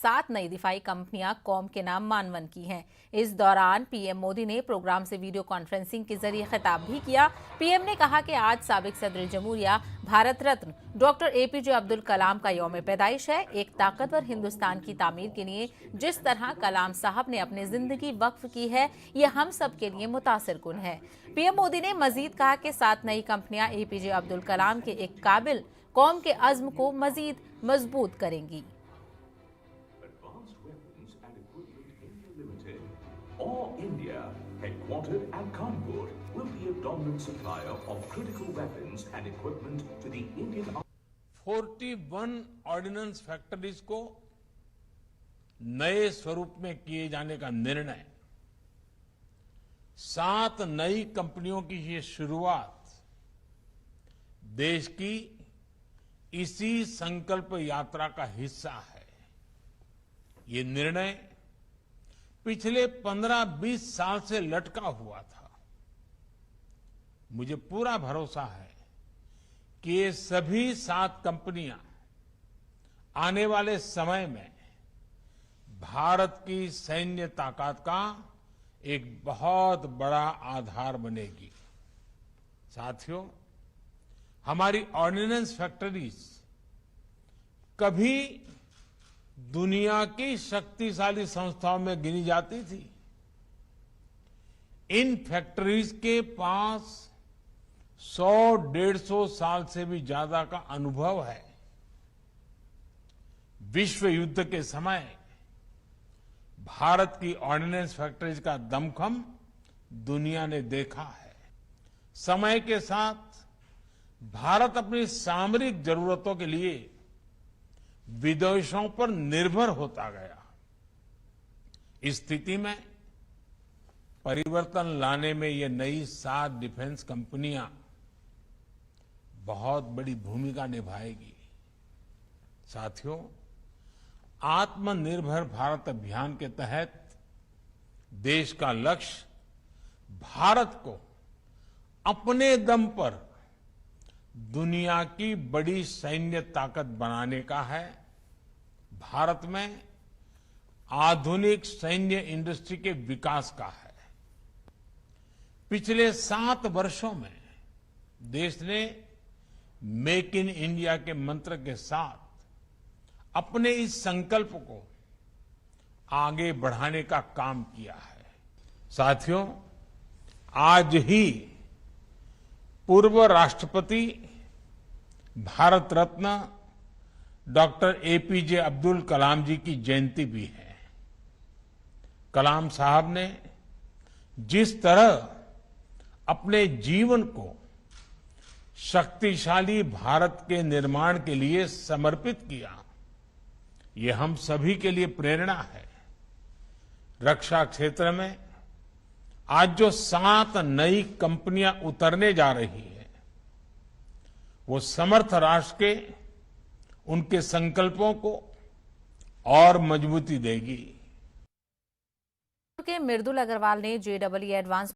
7 नई दिफाई कंपनियां कौम के नाम मानवन की हैं। इस दौरान पीएम मोदी ने प्रोग्राम से वीडियो कॉन्फ्रेंसिंग के जरिए खिताब भी किया। पीएम ने कहा कि आज साबिक सदर जमहूरिया भारत रत्न डॉक्टर एपीजे अब्दुल कलाम का यौम पैदाइश है। एक ताकतवर हिंदुस्तान की तामीर के लिए जिस तरह कलाम साहब ने अपनी जिंदगी वक्फ की है, ये हम सब के लिए मुतासिर कुन है। पीएम मोदी ने मजीद कहा कि 7 नई कंपनियां एपीजे अब्दुल कलाम के एक काबिल कौम के अज़्म को मजीद मजबूत करेंगी। India, headquartered at Kanpur, will be a dominant supplier of critical weapons and equipment to the Indian Army. 41 ordnance factories को नए स्वरूप में किए जाने का निर्णय, 7 नई कंपनियों की ये शुरुआत देश की इसी संकल्प यात्रा का हिस्सा है। ये निर्णय पिछले 15-20 साल से लटका हुआ था। मुझे पूरा भरोसा है कि ये सभी 7 कंपनियां आने वाले समय में भारत की सैन्य ताकत का एक बहुत बड़ा आधार बनेगी। साथियों, हमारी ऑर्डिनेंस फैक्ट्रीज कभी दुनिया की शक्तिशाली संस्थाओं में गिनी जाती थी। इन फैक्ट्रीज के पास 100-150 साल से भी ज्यादा का अनुभव है। विश्व युद्ध के समय भारत की ऑर्डिनेंस फैक्ट्रीज का दमखम दुनिया ने देखा है। समय के साथ भारत अपनी सामरिक जरूरतों के लिए विदेशों पर निर्भर होता गया। इस स्थिति में परिवर्तन लाने में ये नई 7 डिफेंस कंपनियां बहुत बड़ी भूमिका निभाएगी। साथियों, आत्मनिर्भर भारत अभियान के तहत देश का लक्ष्य भारत को अपने दम पर दुनिया की बड़ी सैन्य ताकत बनाने का है। भारत में आधुनिक सैन्य इंडस्ट्री के विकास का है। पिछले 7 वर्षों में देश ने मेक इन इंडिया के मंत्र के साथ अपने इस संकल्प को आगे बढ़ाने का काम किया है। साथियों, आज ही पूर्व राष्ट्रपति भारत रत्न डॉक्टर एपीजे अब्दुल कलाम जी की जयंती भी है। कलाम साहब ने जिस तरह अपने जीवन को शक्तिशाली भारत के निर्माण के लिए समर्पित किया, ये हम सभी के लिए प्रेरणा है। रक्षा क्षेत्र में आज जो 7 नई कंपनियां उतरने जा रही है, वो समर्थ राष्ट्र के उनके संकल्पों को और मजबूती देगी। के मृदुल अग्रवाल ने जेईई एडवांस